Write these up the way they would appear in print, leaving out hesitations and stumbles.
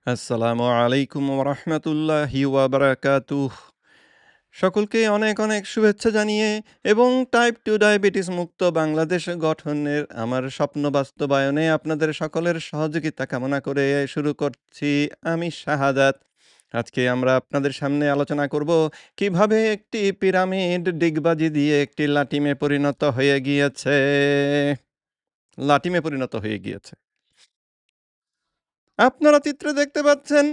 আসসালামু আলাইকুম ওয়া রাহমাতুল্লাহি ওয়া বারাকাতুহ। সকলকে অনেক, অনেক শুভেচ্ছা জানিয়ে এবং টাইপ 2 ডায়াবেটিস মুক্ত বাংলাদেশ গঠনের আমার স্বপ্ন বাস্তবায়নে আপনাদের সকলের সহযোগিতা কামনা করে শুরু করছি আমি শাহাদাত। আজকে আমরা আপনাদের সামনে আলোচনা করব কিভাবে একটি পিরামিড ডিগবাজি দিয়ে একটি লাটিমে পরিণত হয়ে গিয়েছে। আপনারা চিত্রে দেখতে পাচ্ছেন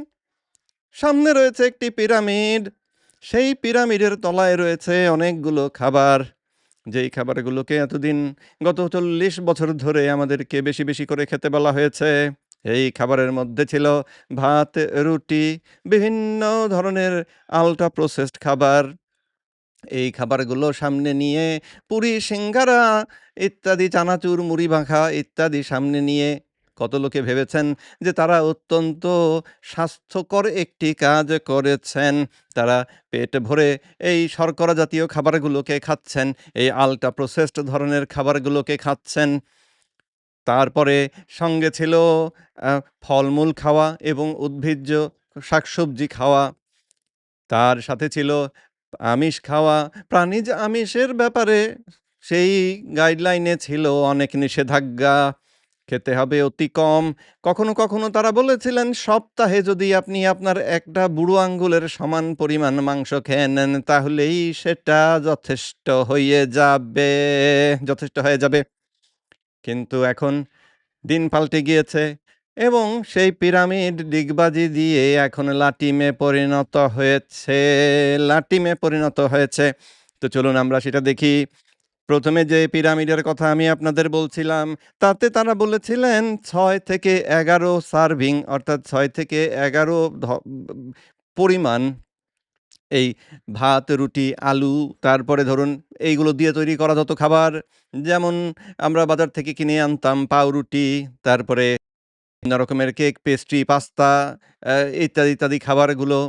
সামনে রয়েছে একটি পিরামিড। সেই পিরামিডের তলায় রয়েছে অনেকগুলো খাবার। যেই খাবারগুলোকে এতদিন গত ৪০ বছর ধরে আমাদেরকে বেশি, বেশি করে খেতে বলা হয়েছে। এই খাবারের মধ্যে ছিল ভাত, রুটি, বিভিন্ন ধরনের আল্ট্রা প্রসেসড খাবার। এই খাবারগুলো সামনে নিয়ে পুরি, সিঙ্গারা ইত্যাদি চানাচুর, মুড়ি মাখা ইত্যাদি সামনে নিয়ে কত লোকে ভেবেছেন যে তারা অত্যন্ত স্বাস্থ্যকর একটি কাজ করেছেন। তারা পেট ভরে এই শর্করা জাতীয় খাবারগুলোকে খাচ্ছেন, এই আল্ট্রা প্রসেসড ধরনের খাবারগুলোকে খাচ্ছেন। তারপরে সঙ্গে ছিল আ ফলমূল খাওয়া এবং উদ্ভিজ্জ শাকসবজি খাওয়া। তার সাথে ছিল আমিষ খাওয়া। প্রাণীজ আমিষের ব্যাপারে সেই গাইডলাইনে ছিল অনেক নিষেধাজ্ঞা। খেতে হবে অতি কম। কখনো, কখনো তারা বলেছিলেন সপ্তাহে যদি আপনি আপনার একটা বুড়ো আঙ্গুলের সমান পরিমাণ মাংস খেয়ে নেন তাহলেই সেটা যথেষ্ট হয়ে যাবে। কিন্তু এখন দিন পাল্টে গিয়েছে এবং সেই পিরামিড ডিগবাজি দিয়ে এখন লাটিমে পরিণত হয়েছে। তো চলুন আমরা সেটা দেখি। ১ম এ যে পিরামিডের কথা আমি আপনাদের বলছিলাম, তাতে তারা বলেছিলেন ৬ থেকে ১১ সার্ভিং অর্থাৎ ৬ থেকে ১১ পরিমাণ এই ভাত, রুটি, আলু, তারপরে ধরুন এইগুলো দিয়ে তৈরি করা যত খাবার, যেমন আমরা বাজার থেকে কিনে আনতাম পাউরুটি, তারপরে বিভিন্ন রকমের কেক, পেস্ট্রি, পাস্তা আ ইত্যাদি, ইত্যাদি খাবারগুলো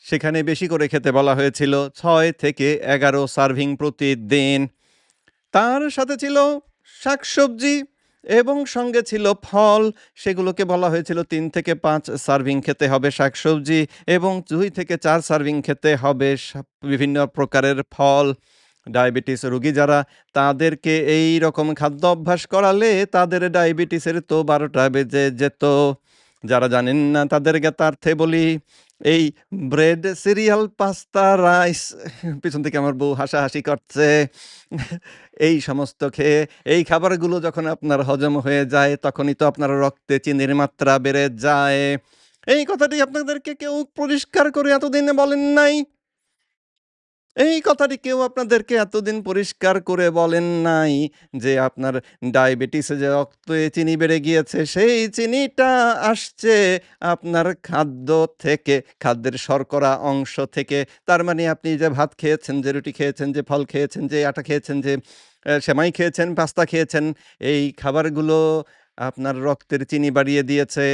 সেখানে বেশি করে খেতে বলা হয়েছিল ৬ থেকে ১১ সার্ভিং প্রতিদিন। তার সাথে ছিল শাকসবজি এবং সঙ্গে ছিল ফল। সেগুলোকে বলা হয়েছিল ৩ থেকে ৫ সার্ভিং খেতে হবে শাকসবজি এবং ২ থেকে ৪ সার্ভিং খেতে হবে বিভিন্ন প্রকারের ফল। ডায়াবেটিস রোগী যারা, তাদেরকে এইরকম খাদ্য অভ্যাস করালে তাদের ডায়াবেটিসের তো ১২টা বেজে যেত। যারা জানেন না তাদের জ্ঞাতার্থে বলি, এই ব্রেড, সিরিয়াল, পাস্তা, রাইস পিছন থেকে আমার বউ হাসাহাসি করছে। এই সমস্ত খেয়ে এই খাবারগুলো যখন আপনার হজম হয়ে যায় তখনই তো আপনার রক্তে চিনির মাত্রা বেড়ে যায়। এই কথাটি আপনাদেরকে কেউ পরিষ্কার করে এতদিন বলেন নাই। এই কথাটি কেউ আপনাদেরকে এতদিন পরিষ্কার করে বলেন নাই যে আপনার ডায়াবেটিসে যে রক্তে চিনি বেড়ে গিয়েছে, সেই চিনিটা আসছে আপনার খাদ্য থেকে, খাদ্যের শর্করা অংশ থেকে। তার মানে আপনি যে ভাত খেয়েছেন, যে রুটি খেয়েছেন, যে ফল খেয়েছেন, যে আটা খেয়েছেন, যে সেমাই খেয়েছেন, পাস্তা খেয়েছেন, এই খাবারগুলো আপনার রক্তের চিনি বাড়িয়ে দিয়েছে।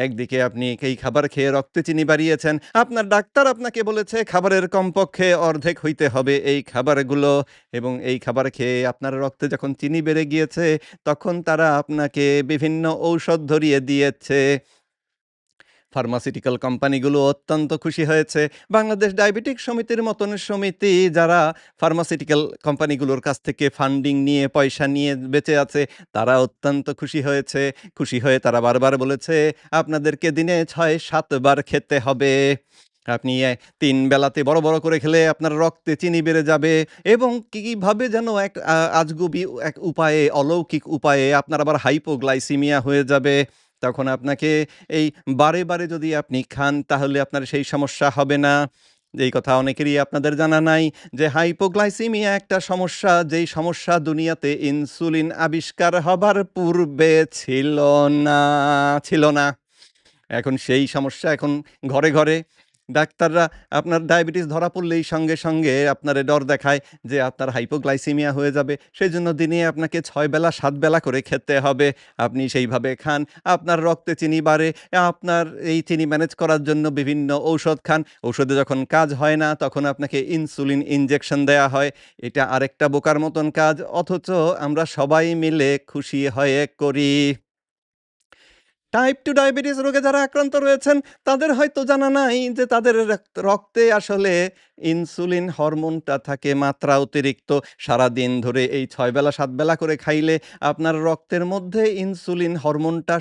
একদিকে আপনি এই খাবার খেয়ে রক্তে চিনি বাড়িয়েছেন। আপনার ডাক্তার আপনাকে বলেছে খাবারের কমপক্ষে অর্ধেক হইতে হবে এই খাবারগুলো এবং এই খাবার খেয়ে আপনার রক্তে যখন চিনি বেড়ে গিয়েছে, তখন তারা আপনাকে বিভিন্ন ঔষধ ধরিয়ে দিয়েছে। ফার্মাসিউটিক্যাল কোম্পানিগুলো অত্যন্ত খুশি হয়েছে। বাংলাদেশ ডায়াবেটিক সমিতির মতন সমিতি যারা ফার্মাসিউটিক্যাল কোম্পানিগুলোর কাছ থেকে ফান্ডিং নিয়ে, পয়সা নিয়ে বেঁচে আছে, তারা অত্যন্ত খুশি হয়েছে। খুশি হয়ে তারা বারবার বলেছে, "আপনাদেরকে দিনে ৬-৭ বার খেতে হবে। আপনি ৩ বেলাতে বড়, বড় করে খেলে আপনার রক্তে চিনি বেড়ে যাবে" এবং কিভাবে যেন এক আজগুবি এক উপায়ে, অলৌকিক উপায়ে আপনার আবার হাইপোগ্লাইসিমিয়া হয়ে যাবে। তখন আপনাকে এই বারে, বারে যদি আপনি খান তাহলে আপনার সেই সমস্যা হবে না। এই কথা অনেকেরই আপনাদের জানা নাই যে হাইপোগ্লাইসেমিয়া একটা সমস্যা, যেই সমস্যা দুনিয়াতে ইনসুলিন আবিষ্কার হবার পূর্বে না ছিল না। এখন সেই সমস্যা এখন ঘরে, ঘরে। ডাক্তাররা আপনার ডায়াবেটিস ধরা পড়লেই সঙ্গে, সঙ্গে আপনারে ডর দেখায় যে আপনার হাইপোগ্লাইসেমিয়া হয়ে যাবে। সেজন্য দিনে আপনাকে ৬ বেলা ৭ বেলা করে খেতে হবে। আপনি সেইভাবে খান। আপনার রক্তে চিনি বাড়ে। আপনার এই চিনি ম্যানেজ করার জন্য বিভিন্ন ঔষধ খান। ঔষধে যখন কাজ হয় না তখন আপনাকে ইনসুলিন ইনজেকশন দেয়া হয়। এটা আরেকটা বোকার মতন কাজ। অথচ আমরা সবাই মিলে খুশি হয়ে করি। টাইপ 2 ডায়াবেটিস রোগে যারা আক্রান্ত রয়েছেন, তাদের হয়তো জানা নাই যে তাদের রক্তে আসলে ইনসুলিন হরমোনটা থাকে মাত্রা অতিরিক্ত। সারাদিন ধরে এই ৬ বেলা ৭ বেলা করে খাইলে আপনার রক্তের মধ্যে ইনসুলিন হরমোনটা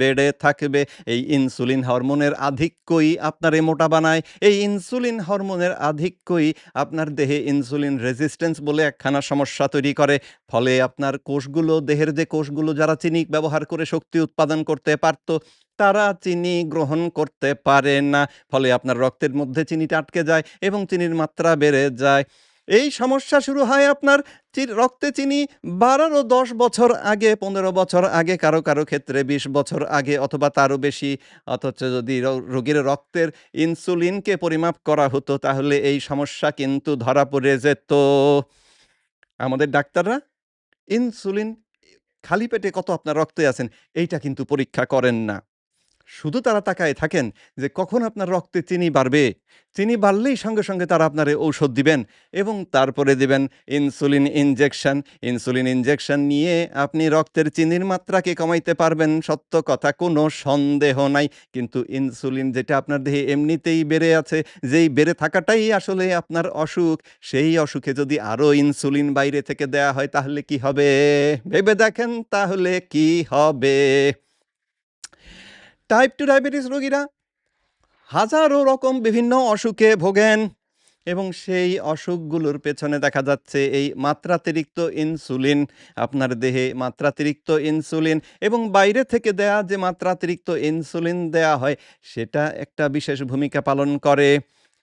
বেড়ে থাকবে। এই ইনসুলিন হরমোনের আধিক্যই আপনারে মোটা বানায়। এই ইনসুলিন হরমোনের আধিক্যই আপনার দেহে ইনসুলিন রেজিস্ট্যান্স বলে একখানা সমস্যা তৈরি করে। ফলে আপনার কোষগুলো, দেহের যে কোষগুলো যারা চিনি ব্যবহার করে শক্তি উৎপাদন করতে পারত, তারা চিনি গ্রহণ করতে পারে না। ফলে আপনার রক্তের মধ্যে চিনিটা আটকে যায় এবং চিনির মাত্রা বেড়ে যায়। এই সমস্যা শুরু হয় আপনার রক্তে চিনি বাড়ারও ১০ বছর আগে, ১৫ বছর আগে, কারো, কারো ক্ষেত্রে ২০ বছর আগে অথবা তারও বেশি। অথচ যদি রোগীর রক্তের ইনসুলিনকে পরিমাপ করা হতো তাহলে এই সমস্যা কিন্তু ধরা পড়ে যেত। আমাদের ডাক্তাররা ইনসুলিন খালি পেটে কত আপনার রক্তে আছেন এইটা কিন্তু পরীক্ষা করেন না। শুধু তারা তাকায়ে থাকেন যে কখন আপনার রক্তে চিনি বাড়বে। চিনি বাড়লেই সঙ্গে, সঙ্গে তারা আপনারে ঔষধ দিবেন এবং তারপরে দিবেন ইনসুলিন ইনজেকশন। ইনসুলিন ইনজেকশন নিয়ে আপনি রক্তের চিনির মাত্রাকে কমাইতে পারবেন, সত্য কথা, কোনো সন্দেহ নাই। কিন্তু ইনসুলিন যেটা আপনার দেহে এমনিতেই বেড়ে আছে, যেই বেড়ে থাকাটাই আসলে আপনার অসুখ, সেই অসুখে যদি আরও ইনসুলিন বাইরে থেকে দেয়া হয় তাহলে কি হবে? ভেবে দেখেন তাহলে কি হবে? টাইপ 2 ডায়াবেটিস রোগীরা হাজারো রকম বিভিন্ন অসুখে ভোগেন এবং সেই অসুখগুলোর পেছনে দেখা যাচ্ছে এই মাত্রাতিরিক্ত ইনসুলিন, আপনার দেহে মাত্রাতিরিক্ত ইনসুলিন এবং বাইরে থেকে দেয়া যে মাত্রাতিরিক্ত ইনসুলিন দেয়া হয় সেটা একটা বিশেষ ভূমিকা পালন করে।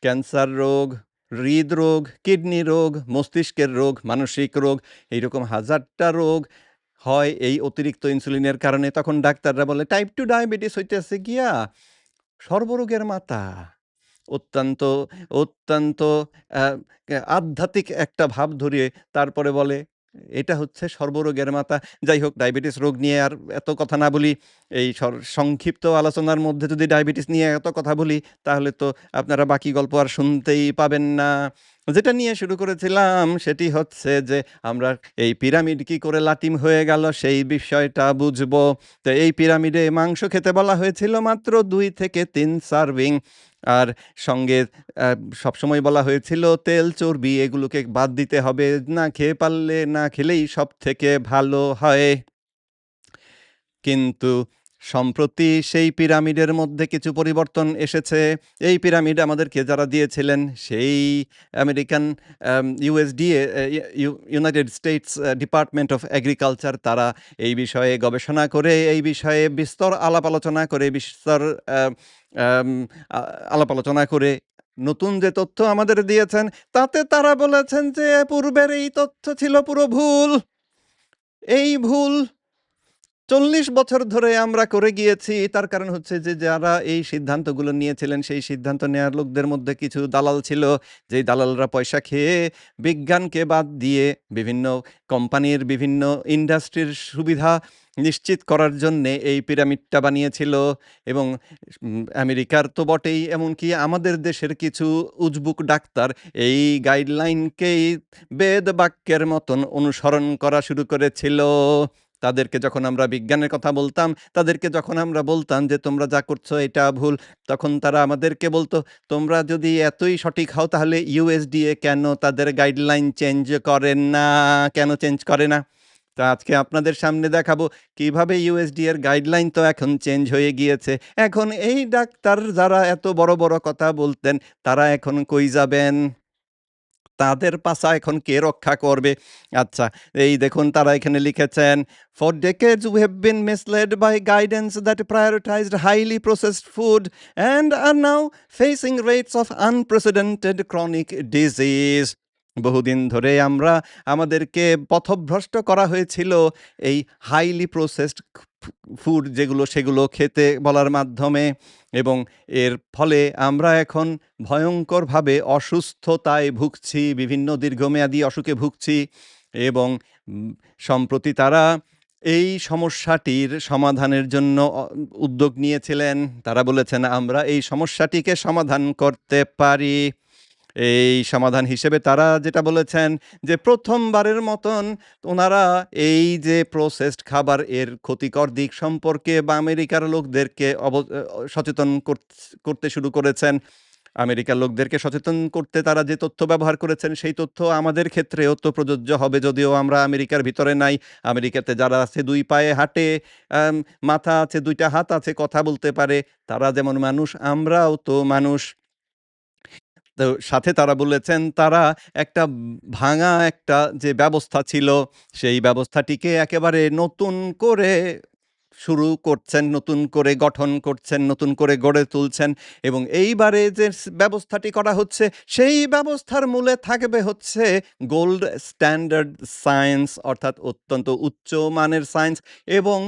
ক্যান্সার রোগ, হৃদরোগ, কিডনি রোগ, মস্তিষ্কের রোগ, মানসিক রোগ, এইরকম হাজারটা রোগ হয় এই অতিরিক্ত ইনসুলিনের কারণে। তখন ডাক্তাররা বলে টাইপ 2 ডায়াবেটিস হইতেছে গিয়া সর্বরোগের মাতা। অত্যন্ত, অত্যন্ত আ আধ্যাত্মিক একটা ভাব ধরিয়ে তারপরে বলে, "এটা হচ্ছে সর্বরোগের মাতা।" যাই হোক, ডায়াবেটিস রোগ নিয়ে আর এত কথা না বলি। এই সংক্ষিপ্ত আলোচনার মধ্যে যদি ডায়াবেটিস নিয়ে এত কথা বলি, তাহলে তো আপনারা বাকি গল্প আর শুনতেই পাবেন না। যেটা নিয়ে শুরু করেছিলাম, সেটি হচ্ছে যে আমরা এই পিরামিড কি করে লাটিম হয়ে গেল, সেই বিষয়টা বুঝবো। তো এই পিরামিডে মাংস খেতে বলা হয়েছিল মাত্র ২ থেকে ৩ সার্ভিং। আর সঙ্গে আ সবসময় বলা হয়েছিল তেল, চর্বি এগুলোকে বাদ দিতে হবে। না খেয়ে পারলে না খেলেই সবথেকে ভালো হয়। কিন্তু সম্প্রতি সেই পিরামিডের মধ্যে কিছু পরিবর্তন এসেছে। এই পিরামিড আমাদেরকে যারা দিয়েছিলেন সেই American USDA, United states department of agriculture, তারা এই বিষয়ে গবেষণা করে, এই বিষয়ে বিস্তর আলাপ আলোচনা করে, বিস্তর আ আম আ আলাপ আলোচনা করে নতুন যে তথ্য আমাদের দিয়েছেন, তাতে তারা বলেছেন যে পূর্বের এই তথ্য ছিল পুরো ভুল। এই ভুল ৪০ বছর ধরে আমরা করে গিয়েছি। তার কারণ হচ্ছে যে যারা এই সিদ্ধান্তগুলো নিয়েছিলেন, সেই সিদ্ধান্ত নেয়ার লোকদের মধ্যে কিছু দালাল ছিল। যেই দালালরা পয়সা খেয়ে বিজ্ঞানকে বাদ দিয়ে বিভিন্ন কোম্পানির, বিভিন্ন ইন্ডাস্ট্রির সুবিধা নিশ্চিত করার জন্যে এই পিরামিডটা বানিয়েছিল এবং আমেরিকার তো বটেই, এমনকি আমাদের দেশের কিছু উজবুক ডাক্তার এই গাইডলাইনকেই বেদ বাক্যের মতন অনুসরণ করা শুরু করেছিল। তাদেরকে যখন আমরা বিজ্ঞানের কথা বলতাম, তাদেরকে যখন আমরা বলতাম যে, "তোমরা যা করছো এটা ভুল", তখন তারা আমাদেরকে বলতো, "তোমরা যদি এতই সঠিক হও তাহলে USDA কেন তাদের গাইডলাইন চেঞ্জ করেন না? কেন চেঞ্জ করে না?" তো আজকে আপনাদের সামনে দেখাবো কিভাবে USDA এর গাইডলাইন তো এখন চেঞ্জ হয়ে গিয়েছে। এখন এই ডাক্তার যারা এত বড়, বড় কথা বলতেন, তারা এখন কই যাবেন? তাদের পাছা এখন কে রক্ষা করবে? আচ্ছা, এই দেখুন তারা এখানে লিখেছেন, "For decades we have been misled by guidance that prioritized highly processed food and are now facing rates of unprecedented chronic disease." বহুদিন ধরে আমাদেরকে পথভ্রষ্ট করা হয়েছিল এই হাইলি প্রসেসড ফুড যেগুলো, সেগুলো খেতে বলার মাধ্যমে এবং এর ফলে আমরা এখন ভয়ঙ্করভাবে অসুস্থতায় ভুগছি, বিভিন্ন দীর্ঘমেয়াদী অসুখে ভুগছি এবং উম সম্প্রতি তারা এই সমস্যাটির সমাধানের জন্য উদ্যোগ নিয়েছিলেন। তারা বলেছেন, "আমরা এই সমস্যাটিকে সমাধান করতে পারি।" এই সমাধান হিসেবে তারা যেটা বলেছেন যে, ১ম বারের মতন উনারা এই যে প্রসেসড খাবার এর ক্ষতিকর দিক সম্পর্কে বা আমেরিকার লোকদেরকে সচেতন করতে শুরু করেছেন। আমেরিকার লোকদেরকে সচেতন করতে তারা যে তথ্য ব্যবহার করেছেন, সেই তথ্য আমাদের ক্ষেত্রেও তো প্রযোজ্য হবে, যদিও আমরা আমেরিকার ভিতরে নাই। আমেরিকাতে যারা আছে ২ পায়ে হাঁটে, আম মাথা আছে, ২ টা হাত আছে, কথা বলতে পারে। তারা যেমন মানুষ, আমরাও তো মানুষ। তো সাথে তারা বলেছেন তারা একটা ভাঙা একটা যে ব্যবস্থা ছিল, সেই ব্যবস্থাটিকে একেবারে নতুন করে শুরু করছেন, নতুন করে গঠন করছেন, নতুন করে গড়ে তুলছেন এবং এইবারে যে ব্যবস্থাটি করা হচ্ছে, সেই ব্যবস্থার মূলে থাকবে হচ্ছে গোল্ড স্ট্যান্ডার্ড সায়েন্স, অর্থাৎ অত্যন্ত উচ্চ মানের সায়েন্স এবং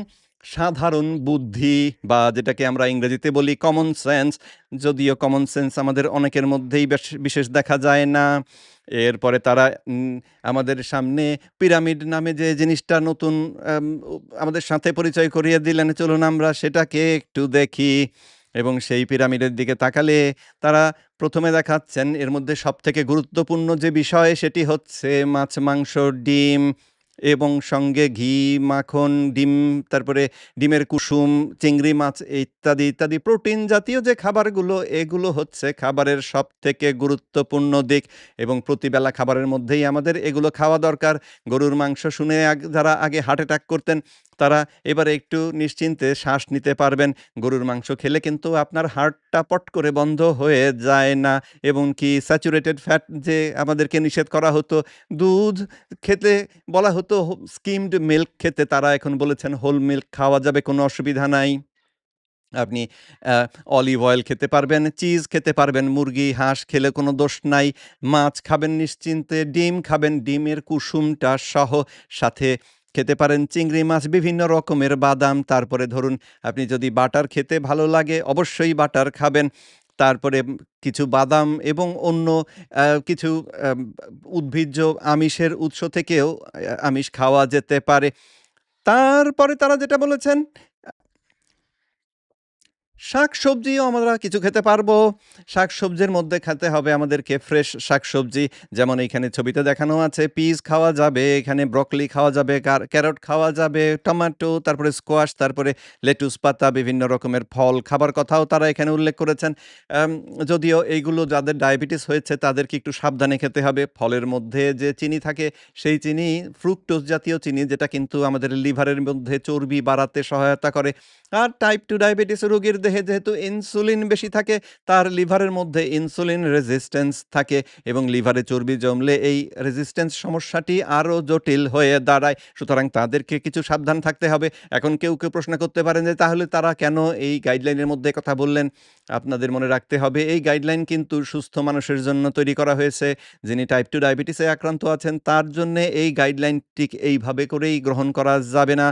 সাধারণ বুদ্ধি বা যেটাকে আমরা ইংরেজিতে বলি কমন সেন্স। যদিও কমন সেন্স আমাদের অনেকের মধ্যেই বিশেষ দেখা যায় না। এরপরে তারা আমাদের সামনে পিরামিড নামে যে জিনিসটা নতুন আম উ আমাদের সাথে পরিচয় করিয়ে দিলেন। চলুন আমরা সেটাকে একটু দেখি এবং সেই পিরামিডের দিকে তাকালে তারা ১ম এ দেখাচ্ছেন এর মধ্যে সবথেকে গুরুত্বপূর্ণ যে বিষয় সেটি হচ্ছে মাছ, মাংস, ডিম এবং সঙ্গে ঘি, মাখন, ডিম, তারপরে ডিমের কুসুম, চিংড়ি মাছ ইত্যাদি, ইত্যাদি প্রোটিন জাতীয় যে খাবারগুলো, এগুলো হচ্ছে খাবারের সবথেকে গুরুত্বপূর্ণ দিক এবং প্রতিবেলা খাবারের মধ্যেই আমাদের এগুলো খাওয়া দরকার। গরুর মাংস শুনে যারা আগে হার্ট অ্যাটাক করতেন, তারা এবারে একটু নিশ্চিন্তে শ্বাস নিতে পারবেন। গরুর মাংস খেলে কিন্তু আপনার হার্টটা পট করে বন্ধ হয়ে যায় না এবং কি স্যাচুরেটেড ফ্যাট যে আমাদেরকে নিষেধ করা হতো, দুধ খেতে বলা হতো, স্কিমড মিল্ক খেতে, তারা এখন বলেছেন হোল মিল্ক খাওয়া যাবে, কোনো অসুবিধা নাই। আপনি অ্যা অলিভ অয়েল খেতে পারবেন, চিজ খেতে পারবেন, মুরগি, হাঁস খেলে কোনো দোষ নাই। মাছ খাবেন নিশ্চিন্তে, ডিম খাবেন, ডিমের কুসুমটা সহ, সাথে খেতে পারেন চিংড়ি মাছ, বিভিন্ন রকমের বাদাম। তারপরে ধরুন আপনি যদি বাটার খেতে ভালো লাগে, অবশ্যই বাটার খাবেন। তারপরে কিছু বাদাম এবং অন্য কিছু আম উদ্ভিজ্জ আমিষের উৎস থেকেও আমিষ খাওয়া যেতে পারে। তারপরে তারা যেটা বলেছেন, শাকসবজিও আমরা কিছু খেতে পারবো। শাকসবজির মধ্যে খেতে হবে আমাদেরকে ফ্রেশ শাকসবজি। যেমন এইখানে ছবিতে দেখানো আছে, পিস খাওয়া যাবে, এখানে ব্রকলি খাওয়া যাবে, ক্যারট খাওয়া যাবে, টমেটো, তারপরে স্কোয়াশ, তারপরে লেটুস পাতা, বিভিন্ন রকমের ফল খাবার কথাও তারা এখানে উল্লেখ করেছেন। আম যদিও এইগুলো যাদের ডায়াবেটিস হয়েছে তাদেরকে একটু সাবধানে খেতে হবে। ফলের মধ্যে যে চিনি থাকে, সেই চিনি ফ্রুক্টোজ জাতীয় চিনি, যেটা কিন্তু আমাদের লিভারের মধ্যে চর্বি বাড়াতে সহায়তা করে। আর টাইপ 2 ডায়াবেটিস রোগীর দেহে যেহেতু ইনসুলিন বেশি থাকে, তার লিভারের মধ্যে ইনসুলিন রেজিস্ট্যান্স থাকে এবং লিভারে চর্বি জমলে এই রেজিস্ট্যান্স সমস্যাটি আরও জটিল হয়ে দাঁড়ায়। সুতরাং তাদেরকে কিছু সাবধান থাকতে হবে। এখন কেউ প্রশ্ন করতে পারেন যে তাহলে তারা কেন এই গাইডলাইনের মধ্যে কথা বললেন? আপনাদের মনে রাখতে হবে এই গাইডলাইন কিন্তু সুস্থ মানুষের জন্য তৈরি করা হয়েছে। যিনি টাইপ 2 ডায়াবেটিসে আক্রান্ত আছেন তার জন্যে এই গাইডলাইন ঠিক এইভাবে করেই গ্রহণ করা যাবে না।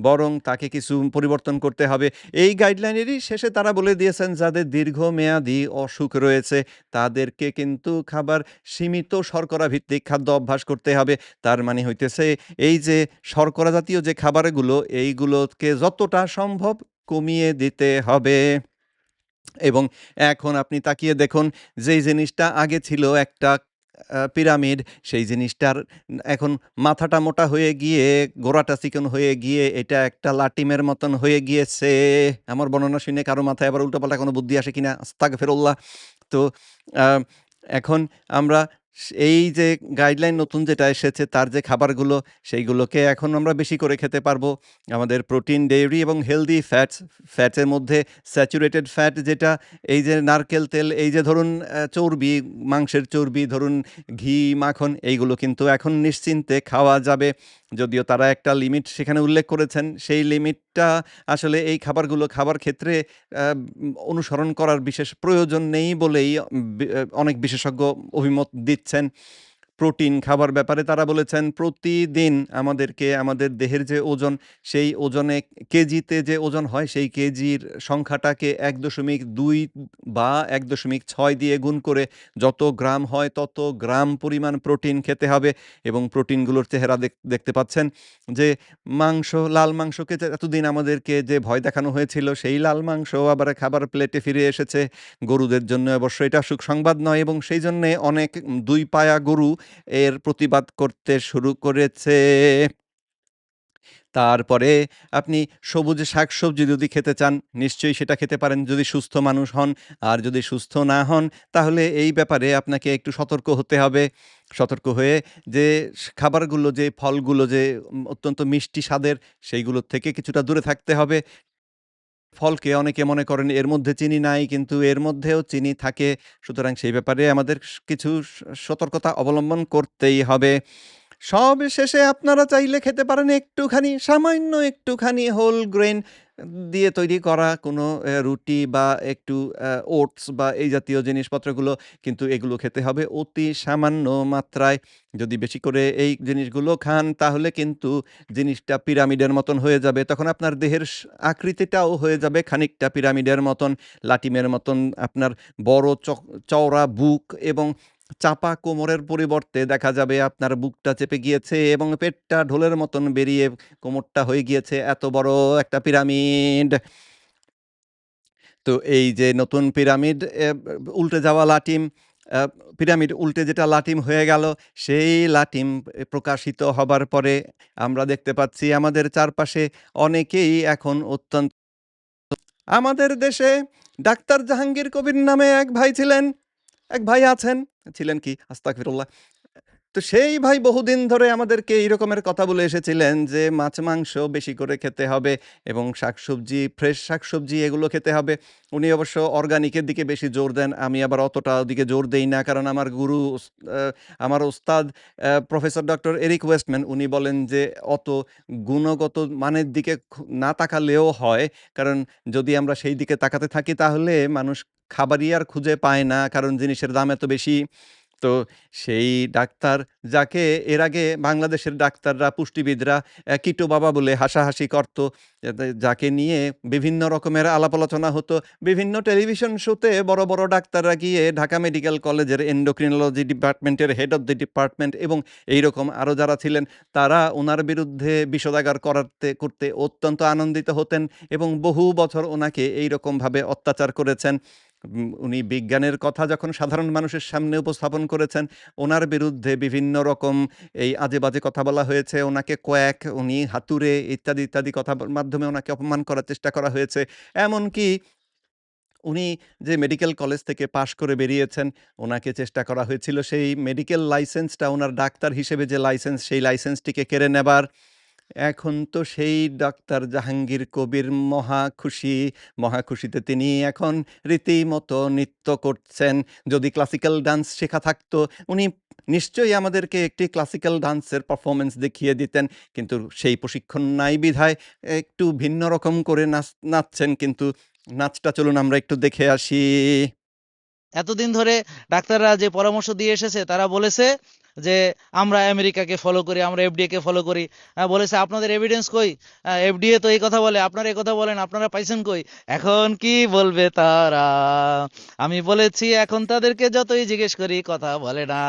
বরং তাকে কিছু পরিবর্তন করতে হবে। এই গাইডলাইনেরই শেষে তারা বলে দিয়েছেন যাদের দীর্ঘমেয়াদী অসুখ রয়েছে তাদেরকে কিন্তু খাবার সীমিত শর্করা ভিত্তিক খাদ্য অভ্যাস করতে হবে। তার মানে হইতেছে এই যে শর্করা জাতীয় যে খাবারগুলো, এইগুলোকে যতটা সম্ভব কমিয়ে দিতে হবে। এবং এখন আপনি তাকিয়ে দেখুন, যেই জিনিসটা আগে ছিল একটা পিরামিড, সেই জিনিসটার এখন মাথাটা মোটা হয়ে গিয়ে, গোড়াটা চিকন হয়ে গিয়ে এটা একটা লাটিমের মতন হয়ে গিয়েছে। আমার বর্ণনা শুনে কারো মাথায় আবার উল্টোপাল্টা কোনো বুদ্ধি আসে কিনা? আস্তাগফিরুল্লাহ। তো আ এখন আমরা এই যে গাইডলাইন নতুন যেটা এসেছে তার যে খাবারগুলো, সেইগুলোকে এখন আমরা বেশি করে খেতে পারবো। আমাদের প্রোটিন, ডেইরি এবং হেলথি ফ্যাটসের মধ্যে স্যাচুরেটেড ফ্যাট যেটা, এই যে নারকেল তেল, এই যে ধরুন চর্বি, মাংসের চর্বি, ধরুন ঘি, মাখন, এইগুলো কিন্তু এখন নিশ্চিন্তে খাওয়া যাবে। যদিও তারা একটা লিমিট সেখানে উল্লেখ করেছেন, সেই লিমিটটা আসলে এই খাবারগুলো খাবার ক্ষেত্রে অনুসরণ করার বিশেষ প্রয়োজন নেই বলেই অনেক বিশেষজ্ঞ অভিমত দিচ্ছেন। প্রোটিন খাবার ব্যাপারে তারা বলেছেন প্রতিদিন আমাদেরকে আমাদের দেহের যে ওজন, সেই ওজনে কেজিতে যে ওজন হয় সেই কেজির সংখ্যাটাকে ১.২ বা ১.৬ দিয়ে গুণ করে যত গ্রাম হয় তত গ্রাম পরিমাণ প্রোটিন খেতে হবে এবং প্রোটিনগুলোর চেহারা দেখতে পাচ্ছেন যে লাল মাংসকে যে এতদিন আমাদেরকে যে ভয় দেখানো হয়েছিল সেই লাল মাংস আবার খাবার প্লেটে ফিরে এসেছে। গরুদের জন্য অবশ্য এটা সুসংবাদ নয় এবং সেই জন্যে অনেক ২ পায়া গরু এর প্রতিবাদ করতে শুরু করেছে। তারপরে আপনি সবুজ শাকসবজি যদি খেতে চান, নিশ্চয়ই সেটা খেতে পারেন যদি সুস্থ মানুষ হন। আর যদি সুস্থ না হন, তাহলে এই ব্যাপারে আপনাকে একটু সতর্ক হতে হবে। সতর্ক হয়ে যে খাবারগুলো, যে ফলগুলো যে অত্যন্ত মিষ্টি স্বাদের, সেইগুলোর থেকে কিছুটা দূরে থাকতে হবে। ফলকে অনেকে মনে করেন এর মধ্যে চিনি নাই, কিন্তু এর মধ্যেও চিনি থাকে। সুতরাং সেই ব্যাপারে আমাদের কিছু সতর্কতা অবলম্বন করতেই হবে। সবশেষে আপনারা চাইলে খেতে পারেন একটুখানি, সামান্য একটুখানি হোল গ্রেইন দিয়ে তৈরি করা কোনো রুটি বা একটু ওটস বা এই জাতীয় জিনিসপত্রগুলো। কিন্তু এগুলো খেতে হবে অতি সামান্য মাত্রায়। যদি বেশি করে এই জিনিসগুলো খান তাহলে কিন্তু জিনিসটা পিরামিডের মতন হয়ে যাবে। তখন আপনার দেহের আকৃতিটাও হয়ে যাবে খানিকটা পিরামিডের মতন, লাটিমের মতন। আপনার বড় চওড়া বুক এবং চাপা কোমরের পরিবর্তে দেখা যাবে আপনার বুকটা চেপে গিয়েছে এবং পেটটা ঢোলের মতন বেরিয়ে কোমরটা হয়ে গিয়েছে এত বড় একটা পিরামিড। তো এই যে নতুন পিরামিড, উল্টে যাওয়া লাটিম, আ পিরামিড উল্টে যেটা লাটিম হয়ে গেল, সেই লাটিম প্রকাশিত হবার পরে আমরা দেখতে পাচ্ছি আমাদের চারপাশে অনেকেই এখন আমাদের দেশে ডাক্তার জাহাঙ্গীর কবির নামে এক ভাই ছিলেন, এক ভাই আছেন, ছিলেন কি? আস্তাগফিরুল্লাহ। তো সেই ভাই বহুদিন ধরে আমাদেরকে এই রকমের কথা বলে এসেছিলেন যে মাছ-মাংস বেশি করে খেতে হবে এবং শাকসবজি, ফ্রেশ শাকসবজি এগুলো খেতে হবে। উনি অবশ্য অর্গানিকের দিকে বেশি জোর দেন। আমি আবার অতটা ওদিকে জোর দেই না। কারণ আমার গুরু আ আমার ওস্তাদ প্রফেসর ডক্টর এরিক ওয়েস্টম্যান উনি বলেন যে অত গুণগত মানের দিকে না তাকালেও হয়। কারণ যদি আমরা সেই দিকে তাকাতে থাকি তাহলে মানুষ খাবারই আর খুঁজে পায় না। কারণ জিনিসের দাম এত বেশি। তো সেই ডাক্তার যাকে এর আগে বাংলাদেশের ডাক্তাররা, পুষ্টিবিদরা কিটো বাবা বলে হাসাহাসি করত। যাকে নিয়ে বিভিন্ন রকমের আলাপ আলোচনা হতো। বিভিন্ন টেলিভিশন শোতে বড়, বড় ডাক্তাররা গিয়ে ঢাকা মেডিকেল কলেজের এন্ডোক্রিনোলজি ডিপার্টমেন্টের হেড অব দ্য ডিপার্টমেন্ট এবং এইরকম আরো যারা ছিলেন, তারা উনার বিরুদ্ধে বিষোদাগার করতে অত্যন্ত আনন্দিত হতেন এবং বহু বছর উনাকে এইরকমভাবে অত্যাচার করেছেন। উনি বিজ্ঞানের কথা যখন সাধারণ মানুষের সামনে উপস্থাপন করেছেন, উনার বিরুদ্ধে বিভিন্ন রকম এই আজে-বাজে কথা বলা হয়েছে। উনাকে কোয়াক, উনি হাতুড়ে ইত্যাদি, ইত্যাদি কথার মাধ্যমে উনাকে অপমান করার চেষ্টা করা হয়েছে। এমনকি উনি যে মেডিকেল কলেজ থেকে পাশ করে বেরিয়েছেন, উনাকে চেষ্টা করা হয়েছিল সেই মেডিকেল লাইসেন্সটা, উনার ডাক্তার হিসেবে যে লাইসেন্স, সেই লাইসেন্সটিকে কেড়ে নেবার। এখন তো সেই ডাক্তার জাহাঙ্গীর কবির মহা খুশি। মহা খুশিতে তিনি এখন রীতিমতো নৃত্য করছেন। যদি ক্লাসিক্যাল ডান্স শেখা থাকতো, উনি নিশ্চয়ই আমাদেরকে একটি ক্লাসিক্যাল ডান্সের পারফরম্যান্স দেখিয়ে দিতেন। কিন্তু সেই প্রশিক্ষণ নাই বিধায় একটু ভিন্ন রকম করে নাচছেন। কিন্তু নাচটা চলুন আমরা একটু দেখে আসি। এতদিন ধরে ডাক্তাররা যে পরামর্শ দিয়ে এসেছে তারা বলেছে যে আমরা আমেরিকাকে ফলো করি, আমরা এফডিএ কে ফলো করি। বলেছে আপনাদের এভিডেন্স কই? এফডিএ তো এই কথা বলে, আপনারা এই কথা বলেন, আপনারা পাইছেন কই? এখন কি বলবে তারা? আমি বলেছি এখন তাদেরকে যতই জিজ্ঞেস করি কথা বলে না,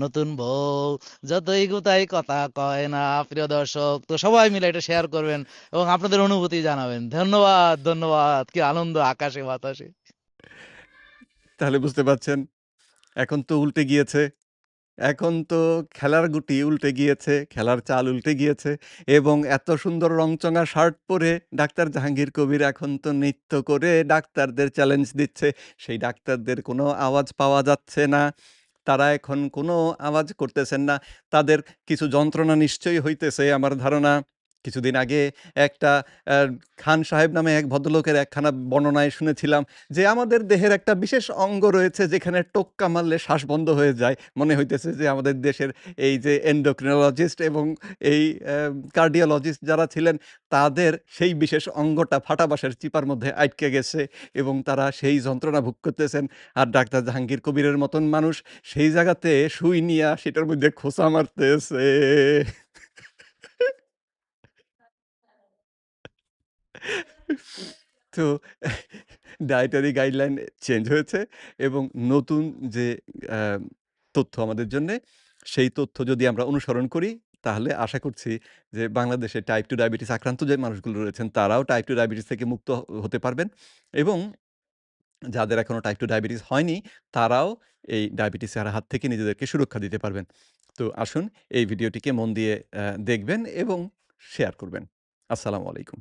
নতুন বউ যতই গুতাই কথা কয় না। প্রিয় দর্শক, তো সবাই মিলে এটা শেয়ার করবেন এবং আপনাদের অনুভূতি জানাবেন। ধন্যবাদ, ধন্যবাদ। কি আনন্দ আকাশে বাতাসে। তাহলে বুঝতে পারছেন, এখন তো উল্টে গিয়েছে। এখন তো খেলার গুটি উল্টে গিয়েছে, খেলার চাল উল্টে গিয়েছে এবং এত সুন্দর রংচঙা শার্ট পরে ডাক্তার জাহাঙ্গীর কবির এখন তো নৃত্য করে ডাক্তারদের চ্যালেঞ্জ দিচ্ছে। সেই ডাক্তারদের কোনো আওয়াজ পাওয়া যাচ্ছে না। তারা এখন কোনো আওয়াজ করতেছেন না। তাদের কিছু যন্ত্রণা নিশ্চয়ই হইতেছে আমার ধারণা। কিছুদিন আগে একটা আ খান সাহেব নামে এক ভদ্রলোকের একখানা বর্ণনায় শুনেছিলাম যে, আমাদের দেহের একটা বিশেষ অঙ্গ রয়েছে যেখানে টোক্কা মারলে শ্বাস বন্ধ হয়ে যায়। মনে হইতেছে যে আমাদের দেশের এই যে endocrinologist এবং এই cardiologist যারা ছিলেন তাদের সেই বিশেষ অঙ্গটা ফাটা বাঁশের চিপার মধ্যে আটকে গেছে এবং তারা সেই যন্ত্রণা ভোগ করতেছেন। আর ডাক্তার জাহাঙ্গীর কবিরের মতন মানুষ সেই জায়গাতে সুই নিয়া সেটার মধ্যে খোঁচা মারতেছে। তো ডায়েটারি গাইডলাইন চেঞ্জ হয়েছে এবং নতুন যে আ তথ্য আমাদের জন্যে, সেই তথ্য যদি আমরা অনুসরণ করি, তাহলে আশা করছি যে বাংলাদেশে টাইপ 2 ডায়াবেটিস আক্রান্ত যে মানুষগুলো রয়েছেন, তারাও টাইপ 2 ডায়াবেটিস থেকে মুক্ত হতে পারবেন এবং যাদের এখনো টাইপ 2 ডায়াবেটিস হয়নি, তারাও এই ডায়াবেটিসের হাত থেকে নিজেদেরকে সুরক্ষা দিতে পারবেন। তো আসুন এই ভিডিওটিকে মন দিয়ে দেখবেন এবং শেয়ার করবেন। আসসালামু আলাইকুম।